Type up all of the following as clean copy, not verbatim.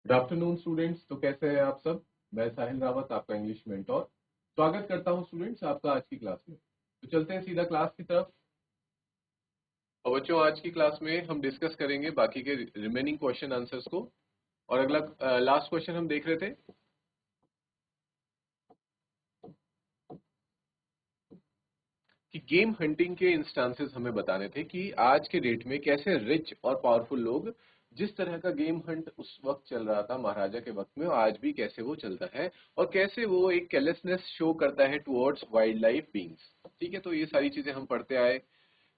Good afternoon students. तो कैसे हैं आप सब। मैं साहिल रावत, आपका इंग्लिश मेंटोर, स्वागत करता हूं स्टूडेंट्स आपका आज की क्लास में। तो चलते हैं सीधा क्लास की तरफ। और बच्चों, आज की क्लास में हम डिस्कस करेंगे बाकी के रिमेनिंग क्वेश्चन आंसर्स को। और अगला लास्ट क्वेश्चन हम देख रहे थे कि गेम हंटिंग के इंस्टांसेस हमें बताने थे कि आज के डेट में कैसे रिच और पावरफुल लोग, जिस तरह का गेम हंट उस वक्त चल रहा था महाराजा के वक्त में, आज भी कैसे वो चलता है और कैसे वो एक केयरलेसनेस शो करता है टुवर्ड्स वाइल्ड लाइफ बींग्स। ठीक है, तो ये सारी चीजें हम पढ़ते आए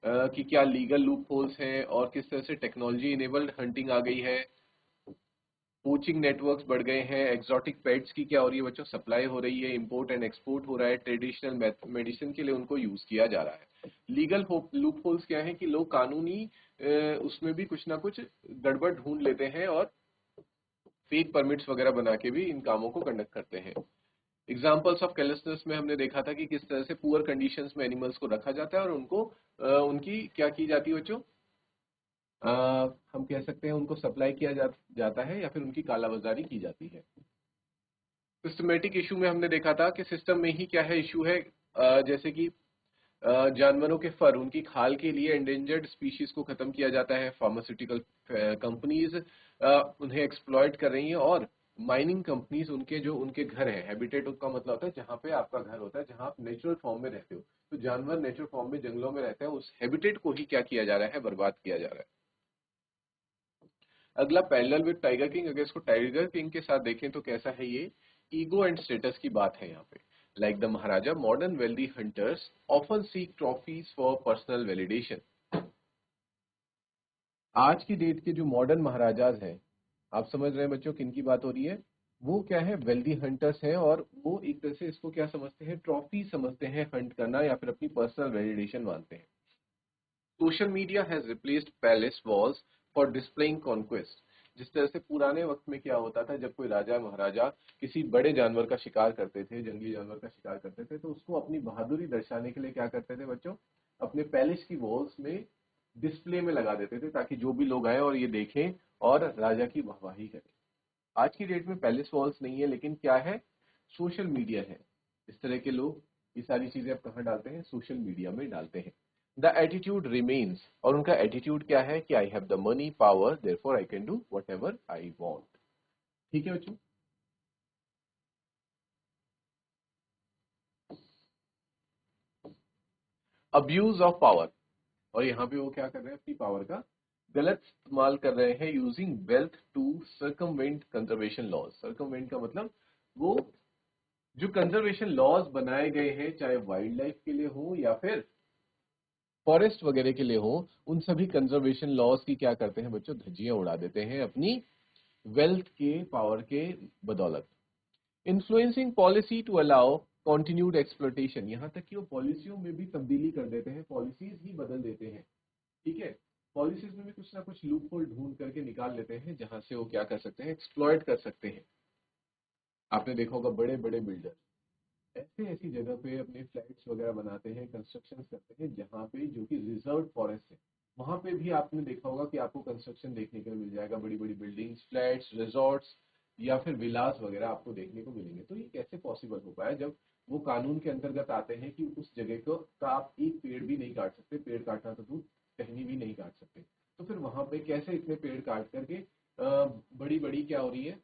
कि क्या लीगल लूप होल्स हैं और किस तरह से टेक्नोलॉजी इनेबल्ड हंटिंग आ गई है, पोचिंग नेटवर्क्स बढ़ गए हैं, एक्सोटिक पेट्स की क्या हो रही है बच्चों, सप्लाई हो रही है, इंपोर्ट एंड एक्सपोर्ट हो रहा है, ट्रेडिशनल मेडिसिन के लिए उनको यूज किया जा रहा है। लीगल लूप होल्स क्या है कि लोग कानूनी उसमें भी कुछ ना कुछ गड़बड़ ढूंढ लेते हैं और फेक परमिट्स वगैरह बना के भी इन कामों को कंडक्ट करते हैं। एग्जाम्पल्स ऑफ केयरलेसनेस में हमने देखा था कि किस तरह से पुअर कंडीशंस में एनिमल्स को रखा जाता है और उनको उनकी क्या की जाती है बच्चों, अ, हम कह सकते हैं उनको सप्लाई किया जाता है या फिर उनकी कालाबाजारी की जाती है। सिस्टमेटिक इशू में हमने देखा था कि सिस्टम में ही क्या है इशू है, जैसे कि जानवरों के फर, उनकी खाल के लिए एंडेंजर्ड स्पीशीज को खत्म किया जाता है। फार्मास्यूटिकल कंपनीज उन्हें एक्सप्लॉइट कर रही हैं और माइनिंग कंपनीज उनके जो उनके घर है, हैबिटेट का मतलब होता है जहाँ पे आपका घर होता है, जहाँ आप नेचुरल फॉर्म में रहते हो। तो जानवर नेचुरल फॉर्म में जंगलों में रहते हैं, उस हैबिटेट को ही क्या किया जा रहा है, बर्बाद किया जा रहा है। अगला पैरेलल विद टाइगर किंग, अगर इसको टाइगर किंग के साथ देखें तो कैसा है ये, ईगो एंड स्टेटस की बात है यहाँ पे। Like the Maharaja, modern wealthy hunters often seek trophies for personal validation. आज की डेट के जो मॉडर्न महाराजाज हैं, आप समझ रहे हैं बच्चों किन की बात हो रही है, वो क्या है, वेल्दी हंटर्स हैं और वो एक तरह से इसको क्या समझते हैं, ट्रॉफी समझते हैं हंट करना, या फिर अपनी पर्सनल वैलिडेशन मानते हैं। Social media has replaced palace walls for displaying conquest. जिस तरह से पुराने वक्त में क्या होता था, जब कोई राजा महाराजा किसी बड़े जानवर का शिकार करते थे, जंगली जानवर का शिकार करते थे, तो उसको अपनी बहादुरी दर्शाने के लिए क्या करते थे बच्चों, अपने पैलेस की वॉल्स में डिस्प्ले में लगा देते थे, ताकि जो भी लोग आए और ये देखें और राजा की वाहवाही करें। आज की डेट में पैलेस वॉल्स नहीं है, लेकिन क्या है, सोशल मीडिया है। इस तरह के लोग ये सारी चीजें अब कहाँ डालते हैं, सोशल मीडिया में डालते हैं। द एटीट्यूड रिमेन्स, और उनका एटीट्यूड क्या है कि I have the money power therefore I can do what ever I want. ठीक है बच्चों। अब्यूज ऑफ पावर, और यहाँ पे वो क्या कर रहे हैं, अपनी पावर का गलत इस्तेमाल कर रहे हैं, using wealth to circumvent conservation laws. Circumvent का मतलब वो जो कंजर्वेशन लॉज बनाए गए हैं, चाहे वाइल्ड लाइफ के लिए हो या फिर फॉरेस्ट वगैरह के लिए हो, उन सभी कंजर्वेशन लॉज की क्या करते हैं बच्चों, धज्जियां उड़ा देते हैं अपनी वेल्थ के पावर के बदौलत। Influencing policy to allow continued exploitation, यहाँ तक कि वो पॉलिसियों में भी तब्दीली कर देते हैं, पॉलिसीज ही बदल देते हैं। ठीक है, पॉलिसीज में भी कुछ ना कुछ लूप होल ढूंढ करके निकाल लेते हैं, जहां से वो क्या कर सकते हैं, एक्सप्लॉइट कर सकते हैं। आपने देखा होगा बड़े बड़े बिल्डर ऐसे ऐसी जगह पे अपने फ्लैट्स वगैरह बनाते हैं, कंस्ट्रक्शन करते हैं, जहाँ पे जो कि रिजर्व फॉरेस्ट है, वहां पे भी आपने देखा होगा कि आपको कंस्ट्रक्शन देखने को मिल जाएगा, बड़ी बड़ी बिल्डिंग्स, फ्लैट्स, रिजॉर्ट्स या फिर विलास वगैरह आपको देखने को मिलेंगे। तो ये कैसे पॉसिबल हो पाया, जब वो कानून के अंतर्गत आते हैं कि उस जगह को का आप एक पेड़ भी नहीं काट सकते, पेड़ काटना तो दूर, टहनी भी नहीं काट सकते। तो फिर वहां पे कैसे इतने पेड़ काट करके बड़ी बड़ी क्या हो रही है,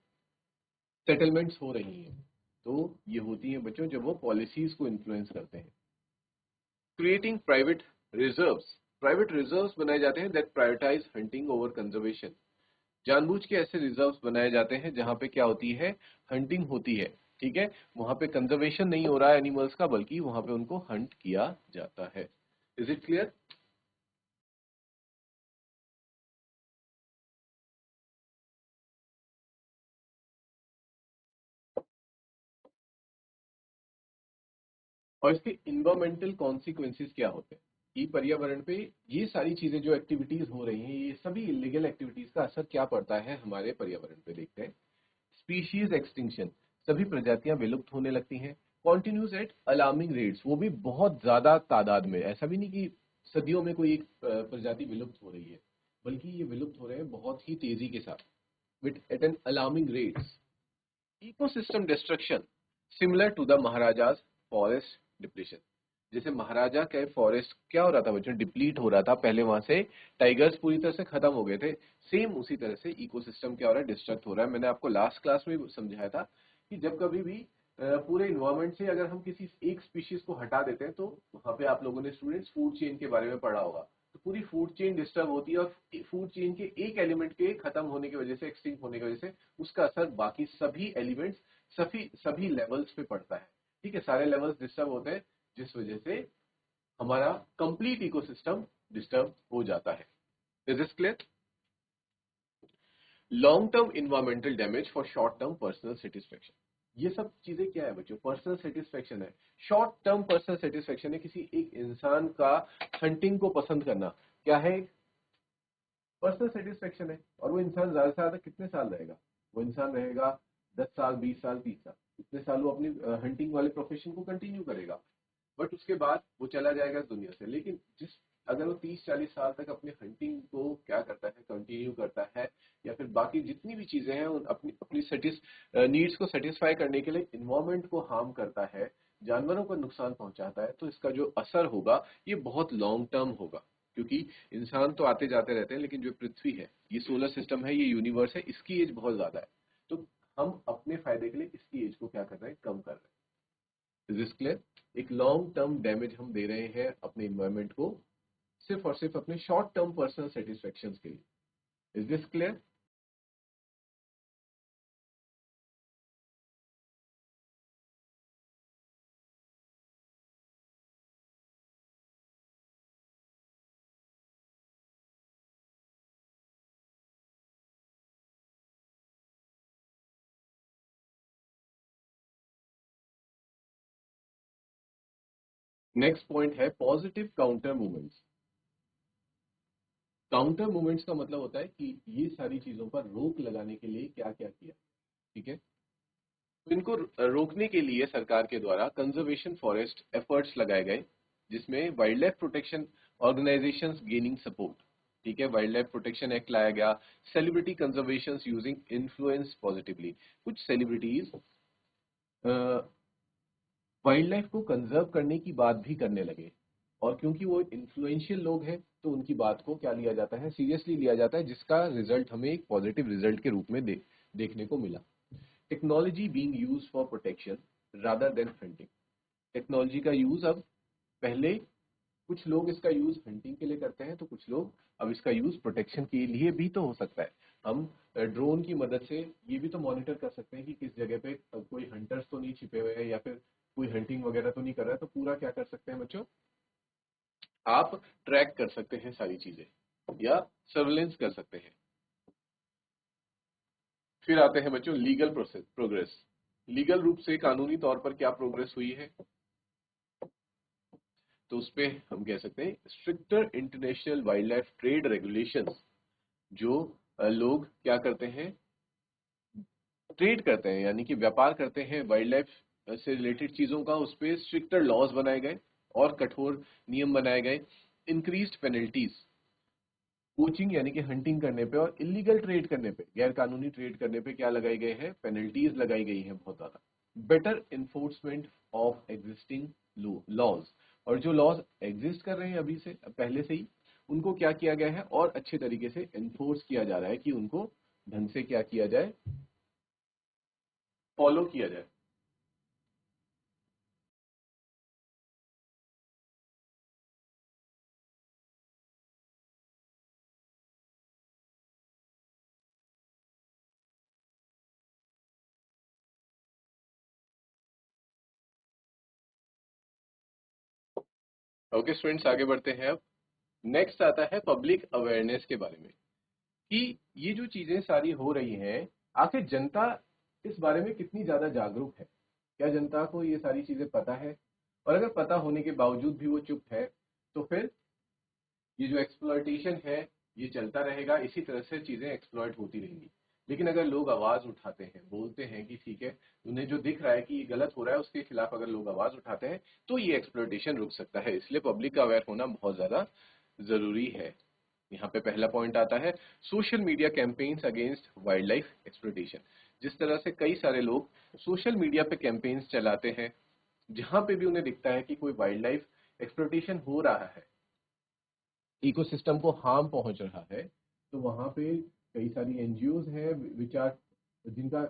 सेटलमेंट्स हो रही हैं। तो ये होती हैं बच्चों जब वो पॉलिसीज को इन्फ्लुएंस करते हैं। क्रिएटिंग प्राइवेट रिजर्व्स बनाए जाते हैं that prioritise hunting over conservation. जानबूझ के ऐसे रिजर्व्स बनाए जाते हैं जहां पे क्या होती है, हंटिंग होती है। ठीक है, वहां पे कंजर्वेशन नहीं हो रहा है एनिमल्स का, बल्कि वहां पे उनको हंट किया जाता है। Is it clear. और इसके इन्वायरमेंटल कॉन्सिक्वेंसेस क्या होते हैं कि पर्यावरण पे ये सारी चीजें जो एक्टिविटीज हो रही हैं, ये सभी इलीगल एक्टिविटीज का असर क्या पड़ता है हमारे पर्यावरण पे, देखते हैं। स्पीशीज एक्सटिंक्शन, सभी प्रजातियां विलुप्त होने लगती हैं। कॉन्टिन्यूस एट अलार्मिंग रेट्स, वो भी बहुत ज्यादा तादाद में, ऐसा भी नहीं कि सदियों में कोई एक प्रजाति विलुप्त हो रही है, बल्कि ये विलुप्त हो रहे हैं बहुत ही तेजी के साथ। at an alarming rates. Ecosystem destruction similar to the Maharaja's forest depletion. जैसे महाराजा के फॉरेस्ट क्या हो रहा था बच्चों, डिप्लीट हो रहा था, पहले वहां से टाइगर्स पूरी तरह से खत्म हो गए थे, सेम उसी तरह से इकोसिस्टम क्या हो रहा है, डिस्ट्रक्ट हो रहा है। मैंने आपको लास्ट क्लास में समझाया था कि जब कभी भी पूरे इन्वायरमेंट से अगर हम किसी एक स्पीशीज को हटा देते हैं, तो वहां पे आप लोगों ने स्टूडेंट्स फूड चेन के बारे में पढ़ा होगा, तो पूरी फूड चेन डिस्टर्ब होती है और फूड चेन के एक एलिमेंट के खत्म होने की वजह से, एक्सटिंक्ट होने की वजह से उसका असर बाकी सभी एलिमेंट्स, सभी सभी लेवल्स पे पड़ता है। ठीक है, सारे लेवल्स डिस्टर्ब होते हैं, जिस वजह से हमारा कंप्लीट इकोसिस्टम डिस्टर्ब हो जाता है। Is this clear? Long term environmental damage for short term personal satisfaction. ये सब चीजें क्या है बच्चों, पर्सनल सेटिस्फेक्शन है, शॉर्ट टर्म पर्सनल सेटिस्फेक्शन है। किसी एक इंसान का हंटिंग को पसंद करना क्या है, पर्सनल सेटिस्फेक्शन है। और वो इंसान ज्यादा से ज्यादा कितने साल रहेगा, वो इंसान रहेगा 10 साल, 20 साल, 30 साल, इतने साल वो अपनी हंटिंग वाले प्रोफेशन को कंटिन्यू करेगा, बट उसके बाद वो चला जाएगा इस दुनिया से। लेकिन जिस अगर वो 30-40 साल तक अपनी हंटिंग को क्या करता है, कंटिन्यू करता है, या फिर बाकी जितनी भी चीजें हैं उन अपनी अपनी नीड्स को सेटिस्फाई करने के लिए इन्वायरमेंट को हार्म करता है, जानवरों को नुकसान पहुंचाता है, तो इसका जो असर होगा ये बहुत लॉन्ग टर्म होगा। क्योंकि इंसान तो आते जाते रहते हैं, लेकिन जो पृथ्वी है, ये सोलर सिस्टम है, ये यूनिवर्स है, इसकी एज बहुत ज्यादा है। तो हम अपने फायदे के लिए इसकी एज को क्या कर रहे हैं, कम कर रहे हैं। Is this clear? एक लॉन्ग टर्म डैमेज हम दे रहे हैं अपने इन्वायरमेंट को, सिर्फ और सिर्फ अपने शॉर्ट टर्म पर्सनल सेटिस्फेक्शन के लिए। Is this clear? Next point है positive counter movements. Counter movements का मतलब होता है कि ये सारी चीजों पर रोक लगाने के लिए क्या क्या किया। ठीक है, तो इनको रोकने के लिए सरकार के द्वारा कंजर्वेशन फॉरेस्ट एफर्ट्स लगाए गए, जिसमें wild life protection organisations gaining support. ठीक है, वाइल्ड लाइफ प्रोटेक्शन एक्ट लाया गया, celebrity conservation using influence positively. कुछ सेलिब्रिटीज वाइल्ड लाइफ को कंजर्व करने की बात भी करने लगे, और क्योंकि वो इन्फ्लुएंशियल लोग हैं तो उनकी बात को क्या लिया जाता है, सीरियसली लिया जाता है, जिसका रिजल्ट हमें एक पॉजिटिव रिजल्ट के रूप में देखने को मिला। Technology being used for protection rather than hunting. Technology का यूज अब, पहले कुछ लोग इसका यूज हंटिंग के लिए करते हैं, तो कुछ लोग अब इसका यूज प्रोटेक्शन के लिए भी तो हो सकता है। हम ड्रोन की मदद से ये भी तो मॉनिटर कर सकते हैं कि किस जगह पे कोई हंटर्स तो नहीं छिपे हुए हैं, या फिर कोई हंटिंग वगैरह तो नहीं कर रहा है, तो पूरा क्या कर सकते हैं बच्चों, आप ट्रैक कर सकते हैं सारी चीजें, या सर्वेलेंस कर सकते हैं। फिर आते हैं बच्चों लीगल प्रोसेस प्रोग्रेस। लीगल रूप से कानूनी तौर पर क्या प्रोग्रेस हुई है, तो उसपे हम कह सकते हैं stricter international wild life trade regulations. जो लोग क्या करते हैं, ट्रेड करते हैं, यानी कि व्यापार करते हैं वाइल्ड लाइफ से रिलेटेड चीजों का, उस पर स्ट्रिक्टर लॉज बनाए गए और कठोर नियम बनाए गए। इंक्रीज्ड पेनल्टीज, पोचिंग यानी कि हंटिंग करने पे और इलीगल ट्रेड करने पे, गैर कानूनी ट्रेड करने पे क्या लगाई गए हैं, पेनल्टीज लगाई गई हैं बहुत ज्यादा। Better enforcement of existing laws, और जो लॉज एग्जिस्ट कर रहे हैं अभी से, पहले से ही, उनको क्या किया गया है और अच्छे तरीके से एनफोर्स किया जा रहा है कि उनको ढंग से क्या किया जाए, फॉलो किया जाए। ओके स्टूडेंट्स, आगे बढ़ते हैं अब। नेक्स्ट आता है पब्लिक अवेयरनेस के बारे में, कि ये जो चीजें सारी हो रही हैं, आखिर जनता इस बारे में कितनी ज्यादा जागरूक है, क्या जनता को ये सारी चीजें पता है, और अगर पता होने के बावजूद भी वो चुप है, तो फिर ये जो एक्सप्लॉयटेशन है ये चलता रहेगा, इसी तरह से चीजें एक्सप्लॉयट होती रहेंगी। लेकिन अगर लोग आवाज उठाते हैं, बोलते हैं कि ठीक है, उन्हें जो दिख रहा है कि ये गलत हो रहा है, उसके खिलाफ अगर लोग आवाज उठाते हैं, तो ये एक्सप्लॉयटेशन रुक सकता है। इसलिए पब्लिक का अवेयर होना बहुत ज्यादा जरूरी है। यहाँ पे पहला पॉइंट आता है social media campaigns against wild life exploitation. जिस तरह से कई सारे लोग सोशल मीडिया पे कैंपेन्स चलाते हैं, जहां पे भी उन्हें दिखता है कि कोई वाइल्ड लाइफ एक्सप्लॉयटेशन हो रहा है, इकोसिस्टम को हार्म पहुंच रहा है, तो वहां पे कई सारी एनजीओज हैं विचार जिनका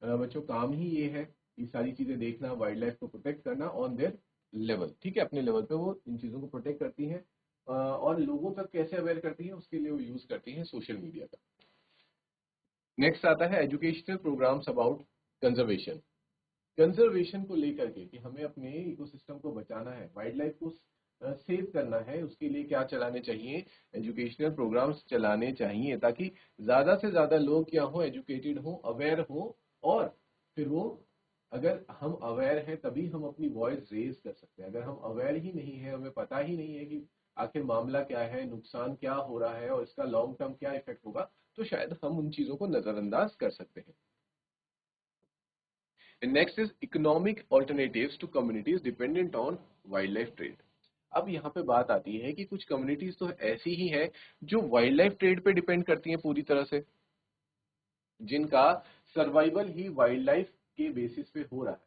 बच्चों काम ही ये है, ये सारी चीजें देखना, वाइल्ड लाइफ को प्रोटेक्ट करना ऑन देयर लेवल। ठीक है, अपने लेवल पे वो इन चीजों को प्रोटेक्ट करती हैं, और लोगों तक कैसे अवेयर करती हैं उसके लिए वो यूज करती हैं सोशल मीडिया का। नेक्स्ट आता है educational programmes about conservation. Conservation को लेकर के कि हमें अपने इकोसिस्टम को बचाना है, वाइल्ड लाइफ को सेव करना है, उसके लिए क्या चलाने चाहिए, एजुकेशनल प्रोग्राम्स चलाने चाहिए, ताकि ज्यादा से ज्यादा लोग क्या हो, एजुकेटेड हो, अवेयर हो, और फिर वो, अगर हम अवेयर हैं तभी हम अपनी वॉइस रेज कर सकते हैं। अगर हम अवेयर ही नहीं है, हमें पता ही नहीं है कि आखिर मामला क्या है, नुकसान क्या हो रहा है और इसका लॉन्ग टर्म क्या इफेक्ट होगा, तो शायद हम उन चीजों को नजरअंदाज कर सकते हैं। And next is economic alternatives to communities dependent on wildlife trade। अब यहाँ पे बात आती है कि कुछ कम्युनिटीज तो ऐसी ही हैं जो वाइल्ड लाइफ ट्रेड पे डिपेंड करती हैं पूरी तरह से, जिनका सर्वाइवल ही वाइल्ड लाइफ के बेसिस पे हो रहा है।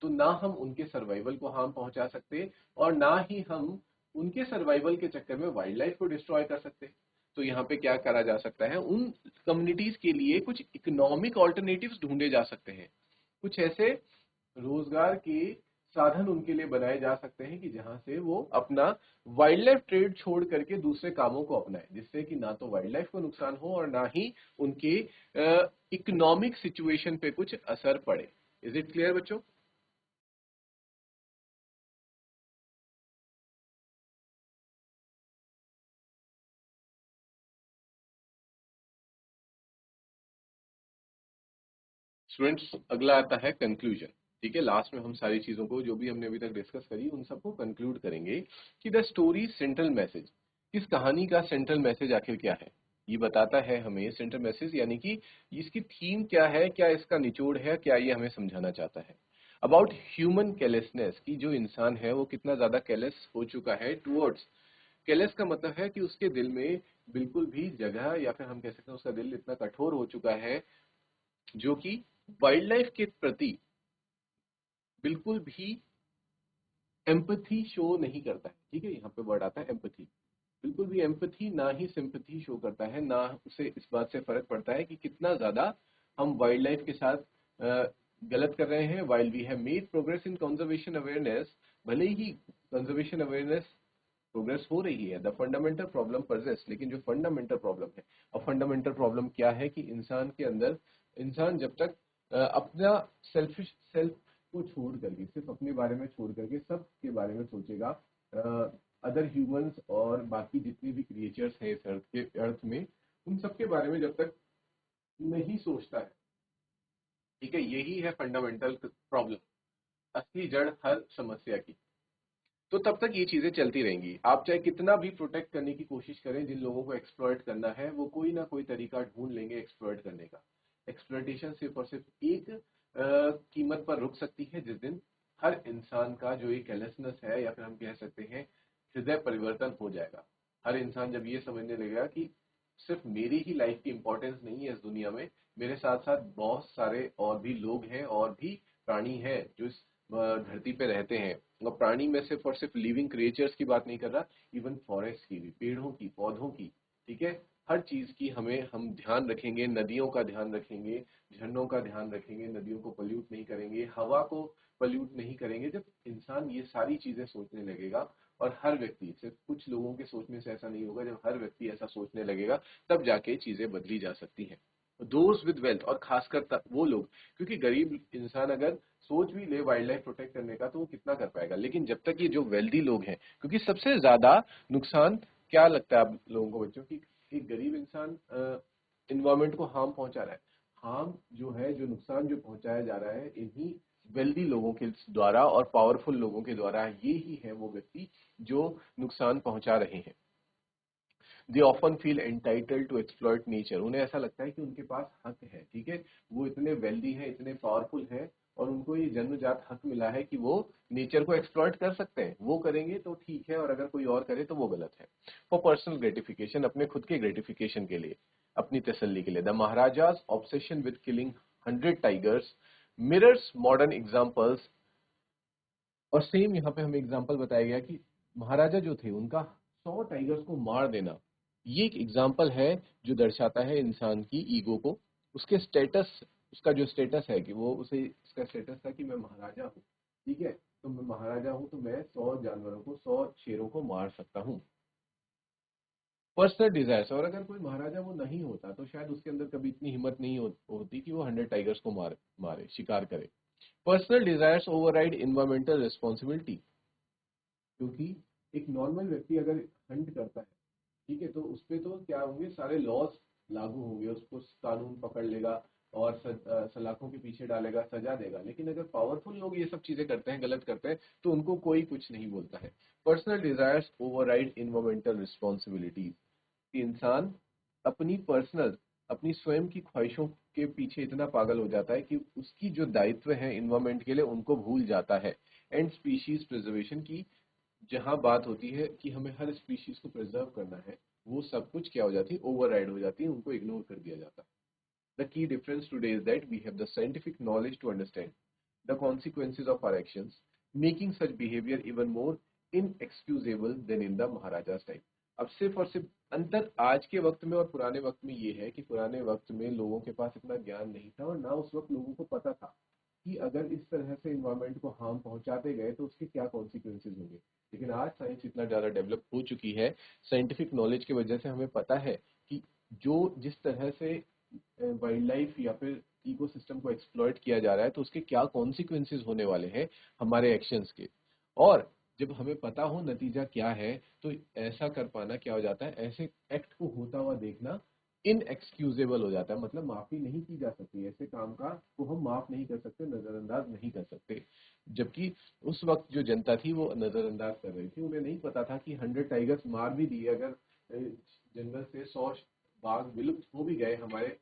तो ना हम उनके सर्वाइवल को हार्म पहुंचा सकते और ना ही हम उनके सर्वाइवल के चक्कर में वाइल्ड लाइफ को डिस्ट्रॉय कर सकते। तो यहाँ पे क्या करा जा सकता है, उन कम्युनिटीज के लिए कुछ इकोनॉमिक ऑल्टरनेटिव्स ढूंढे जा सकते हैं, कुछ ऐसे रोजगार के साधन उनके लिए बनाए जा सकते हैं कि जहां से वो अपना वाइल्ड लाइफ ट्रेड छोड़ करके दूसरे कामों को अपनाएं, जिससे कि ना तो वाइल्ड लाइफ को नुकसान हो और ना ही उनके इकोनॉमिक सिचुएशन पे कुछ असर पड़े। इज इट क्लियर बच्चों? स्टूडेंट्स, अगला आता है कंक्लूजन। ठीक है, लास्ट में हम सारी चीजों को जो भी हमने अभी तक डिस्कस करी उन सबको कंक्लूड करेंगे कि द स्टोरी सेंट्रल मैसेज, इस कहानी का सेंट्रल मैसेज आखिर क्या है, ये बताता है हमें सेंट्रल मैसेज, यानी कि इसकी थीम क्या है, क्या इसका निचोड़ है, क्या ये हमें समझाना चाहता है अबाउट ह्यूमन केयरलेसनेस, कि जो इंसान है वो कितना ज्यादा केयरलेस हो चुका है टुवर्ड्स, केयरलेस का मतलब है कि उसके दिल में बिल्कुल भी जगह, या फिर हम कह सकते हैं उसका दिल इतना कठोर हो चुका है जो कि वाइल्ड लाइफ के प्रति बिल्कुल भी एम्पथी शो नहीं करता है। ठीक है, यहाँ पे वर्ड आता है एम्पथी, बिल्कुल भी एम्पथी ना ही सिंपथी शो करता है, ना उसे इस बात से फर्क पड़ता है कि कितना ज्यादा हम वाइल्ड लाइफ के साथ गलत कर रहे हैं। While we have made progress in conservation awareness, भले ही कंजर्वेशन अवेयरनेस प्रोग्रेस हो रही है, द फंडामेंटल प्रॉब्लम परसिस्ट, लेकिन जो फंडामेंटल प्रॉब्लम है, और फंडामेंटल प्रॉब्लम क्या है कि इंसान के अंदर, इंसान जब तक अपना सेल्फिश सेल्फ को छोड़ करके, सिर्फ अपने बारे में छोड़ करके सब के बारे में सोचेगा, अदर ह्यूमंस और बाकी जितने भी क्रिएचर्स हैं इस अर्थ के, अर्थ में, उन सब के बारे में जब तक नहीं सोचता है, ठीक है, यही है फंडामेंटल प्रॉब्लम, असली जड़ हर समस्या की। तो तब तक ये चीजें चलती रहेंगी, आप चाहे कितना भी प्रोटेक्ट करने की कोशिश करें, जिन लोगों को एक्सप्लॉइट करना है वो कोई ना कोई तरीका ढूंढ लेंगे एक्सप्लॉइट करने का। एक्सप्लॉइटेशन सिर्फ और सिर्फ एक कीमत पर रुक सकती है, जिस दिन हर इंसान का जो एक कैलेसनेस है, या फिर हम कह सकते हैं हृदय परिवर्तन हो जाएगा। हर इंसान जब ये समझने लगेगा कि सिर्फ मेरी ही लाइफ की इंपॉर्टेंस नहीं है इस दुनिया में, मेरे साथ साथ बहुत सारे और भी लोग हैं और भी प्राणी हैं जो इस धरती पे रहते हैं, और प्राणी में सिर्फ और सिर्फ लिविंग क्रिएचर्स की बात नहीं कर रहा, इवन फॉरेस्ट की भी, पेड़ों की, पौधों की, ठीक है, हर चीज की हम ध्यान रखेंगे, नदियों का ध्यान रखेंगे, झरनों का ध्यान रखेंगे, नदियों को पल्यूट नहीं करेंगे, हवा को पल्यूट नहीं करेंगे। जब इंसान ये सारी चीजें सोचने लगेगा, और हर व्यक्ति, सिर्फ कुछ लोगों के सोचने से ऐसा नहीं होगा, जब हर व्यक्ति ऐसा सोचने लगेगा तब जाके चीजें बदली जा सकती हैं। दोस्त विद वेल्थ, और खासकर वो लोग, क्योंकि गरीब इंसान अगर सोच भी ले वाइल्ड लाइफ प्रोटेक्ट करने का तो वो कितना कर पाएगा, लेकिन जब तक ये जो वेल्दी लोग हैं, क्योंकि सबसे ज्यादा नुकसान क्या लगता है आप लोगों को बच्चों की, एक गरीब इंसान इन्वायरमेंट को हार्म पहुंचा रहा है, हार्म जो है, जो नुकसान जो पहुंचाया जा रहा है इन्हीं वेल्दी लोगों के द्वारा और पावरफुल लोगों के द्वारा, ये ही है वो व्यक्ति जो नुकसान पहुंचा रहे हैं। They often feel entitled to exploit nature, उन्हें ऐसा लगता है कि उनके पास हक है, ठीक है, वो इतने वेल्दी हैं, इतने पावरफुल हैं और उनको ये जन्मजात हक मिला है कि वो नेचर को एक्सप्लॉइट कर सकते हैं, वो करेंगे तो ठीक है और अगर कोई और करे तो वो गलत है। फॉर पर्सनल ग्रेटिफिकेशन, अपने खुद के ग्रेटिफिकेशन के लिए, अपनी तसल्ली के लिए। The maharaja's obsession with killing 100 tigers mirrors modern examples. और सेम यहाँ पे हमें एग्जाम्पल बताया गया कि महाराजा जो थे उनका 100 टाइगर्स को मार देना, ये एक एग्जाम्पल है जो दर्शाता है इंसान की ईगो को, उसके स्टेटस, उसका जो स्टेटस है कि वो उसे, उसका स्टेटस था कि मैं महाराजा हूँ, ठीक है, तो मैं महाराजा हूँ तो मैं 100 जानवरों को, 100 शेरों को मार सकता हूँ। पर्सनल डिजायर्स, और अगर कोई महाराजा वो नहीं होता तो शायद उसके अंदर कभी इतनी हिम्मत नहीं होती कि वो 100 टाइगर्स को मारे, शिकार करे। Personal desires override environmental responsibility, क्योंकि एक नॉर्मल व्यक्ति अगर हंट करता है, ठीक है, तो उस पे तो क्या होंगे, सारे लॉस लागू होंगे, उसको कानून पकड़ लेगा और सलाखों के पीछे डालेगा, सजा देगा। लेकिन अगर पावरफुल लोग ये सब चीजें करते हैं, गलत करते हैं, तो उनको कोई कुछ नहीं बोलता है। Personal desires override environmental responsibilities, इंसान अपनी पर्सनल, अपनी स्वयं की ख्वाहिशों के पीछे इतना पागल हो जाता है कि उसकी जो दायित्व है इन्वायरमेंट के लिए उनको भूल जाता है। एंड स्पीशीज प्रिजर्वेशन की जहां बात होती है कि हमें हर स्पीशीज को प्रिजर्व करना है, वो सब कुछ क्या हो जाती है, ओवरराइड हो जाती है, उनको इग्नोर कर दिया जाता है। The key difference today is that we have the scientific knowledge to understand the consequences of our actions, making such behavior even more inexcusable than in the Maharaja's time। अब सिर्फ और सिर्फ अंतर आज के वक्त में और पुराने वक्त में ये है कि पुराने वक्त में लोगों के पास इतना ज्ञान नहीं था और ना उस वक्त लोगों को पता था कि अगर इस तरह से इन्वायरमेंट को हार्म पहुंचाते गए तो उसके क्या कॉन्सिक्वेंसेज होंगे। लेकिन आज साइंस इतना ज्यादा डेवलप हो चुकी है, साइंटिफिक नॉलेज की वजह से हमें पता है कि जो जिस तरह से वाइल्ड लाइफ या फिर इकोसिस्टम को एक्सप्लॉइट किया जा रहा है तो उसके क्या कॉन्सिक्वेंसेज होने वाले हैं हमारे एक्शंस के। और जब हमें पता हो नतीजा क्या है तो ऐसा कर पाना क्या हो जाता है, ऐसे एक्ट को होता हुआ देखना इनएक्सक्यूजेबल हो जाता है, मतलब माफी नहीं की जा सकती, ऐसे काम का को हम माफ नहीं कर सकते, नजरअंदाज नहीं कर सकते। जबकि उस वक्त जो जनता थी वो नजरअंदाज कर रही थी, उन्हें नहीं पता था कि 100 टाइगर्स मार भी दिए, अगर जंगल से 100 बाघ विलुप्त हो भी गए हमारे,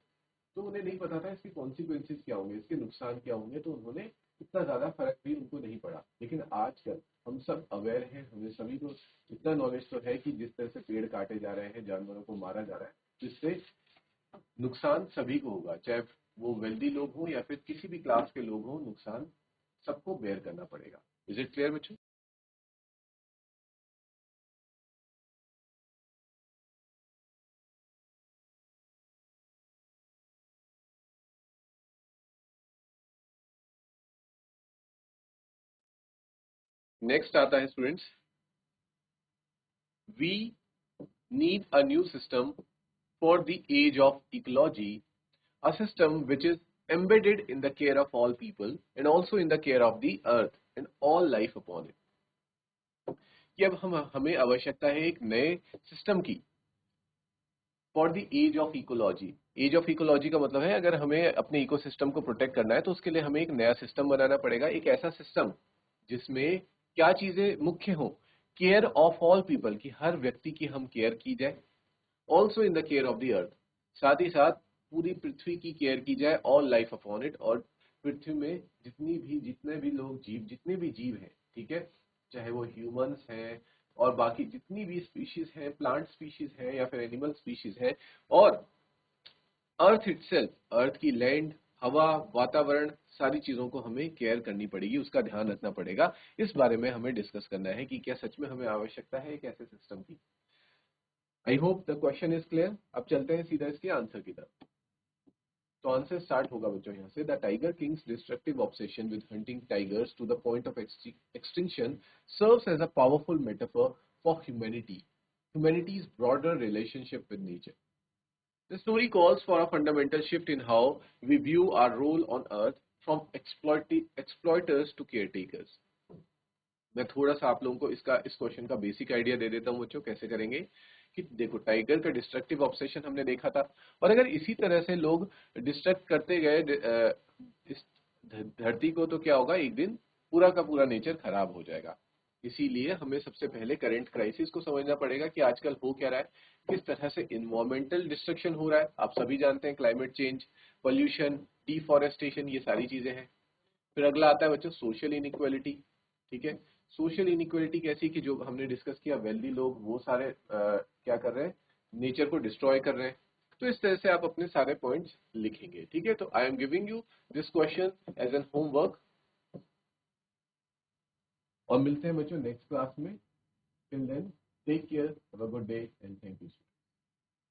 तो उन्हें नहीं पता था इसके कॉन्सिक्वेंसेज क्या होंगे, इसके नुकसान क्या होंगे, तो उन्होंने इतना ज्यादा फर्क भी उनको नहीं पड़ा। लेकिन आजकल हम सब अवेयर हैं, हमें सभी को इतना नॉलेज तो है कि जिस तरह से पेड़ काटे जा रहे हैं, जानवरों को मारा जा रहा है, जिससे नुकसान सभी को होगा, चाहे वो वेल्दी लोग हों या फिर किसी भी क्लास के लोग हों, नुकसान सबको बेयर करना पड़ेगा। इज इट क्लियर बच्चों? नेक्स्ट आता है students, we need a new system for the age of ecology, a system which is embedded in the care of all people and also in the care of the earth and all life upon it। कि अब हमें आवश्यकता है एक नए system की for the age of ecology. Age of ecology का मतलब है अगर हमें अपने इकोसिस्टम को प्रोटेक्ट करना है तो उसके लिए हमें एक नया सिस्टम बनाना पड़ेगा, एक ऐसा सिस्टम जिसमें क्या चीजें मुख्य हों, केयर ऑफ ऑल पीपल, की हर व्यक्ति की हम केयर की जाए, also in the care of the earth, साथ ही साथ पूरी पृथ्वी की केयर की जाए, ऑल लाइफ अपॉन इट, और पृथ्वी में जितने भी लोग जीव, जितने भी जीव हैं, ठीक है, चाहे वो ह्यूमंस हैं और बाकी जितनी भी स्पीशीज हैं, प्लांट स्पीशीज हैं या फिर एनिमल स्पीशीज हैं, और अर्थ इटसेल्फ, अर्थ की लैंड, हवा, वातावरण, सारी चीजों को हमें केयर करनी पड़ेगी, उसका ध्यान रखना पड़ेगा। इस बारे में हमें डिस्कस करना है कि क्या सच में हमें आवश्यकता है एक ऐसे सिस्टम की। I hope the question is clear. अब चलते हैं सीधा इसके आंसर की तरफ। तो आंसर स्टार्ट होगा बच्चों यहाँ से, the tiger king's destructive obsession with hunting tigers to the point of extinction serves as a powerful metaphor for humanity's broader relationship with nature। The story calls for a fundamental shift in how we view our role on earth, from exploiters to caretakers। मैं थोड़ा सा आप लोगों को इस question का basic idea दे देता हूं बच्चों, कैसे करेंगे। कि देखो, टाइगर का डिस्ट्रक्टिव ऑब्सेशन हमने देखा था, और अगर इसी तरह से लोग डिस्ट्रक्ट करते गए इस धरती को, तो क्या होगा, एक दिन पूरा का पूरा नेचर खराब हो जाएगा। इसीलिए हमें सबसे पहले करंट क्राइसिस को समझना पड़ेगा कि आजकल हो क्या रहा है, किस तरह से इन्वायरमेंटल डिस्ट्रक्शन हो रहा है। आप सभी जानते हैं क्लाइमेट चेंज, पोल्यूशन, डिफॉरेस्टेशन, ये सारी चीजें हैं। फिर अगला आता है बच्चों सोशल इनइक्वालिटी। ठीक है, सोशल इनइक्वालिटी कैसी कि जो हमने डिस्कस किया, वेल्दी लोग वो सारे क्या कर रहे हैं, नेचर को डिस्ट्रॉय कर रहे हैं। तो इस तरह से आप अपने सारे पॉइंट्स लिखेंगे। ठीक है, तो I am giving you this question as an homework, और मिलते हैं बच्चों नेक्स्ट क्लास में। Till then take care, have a good day and thank you.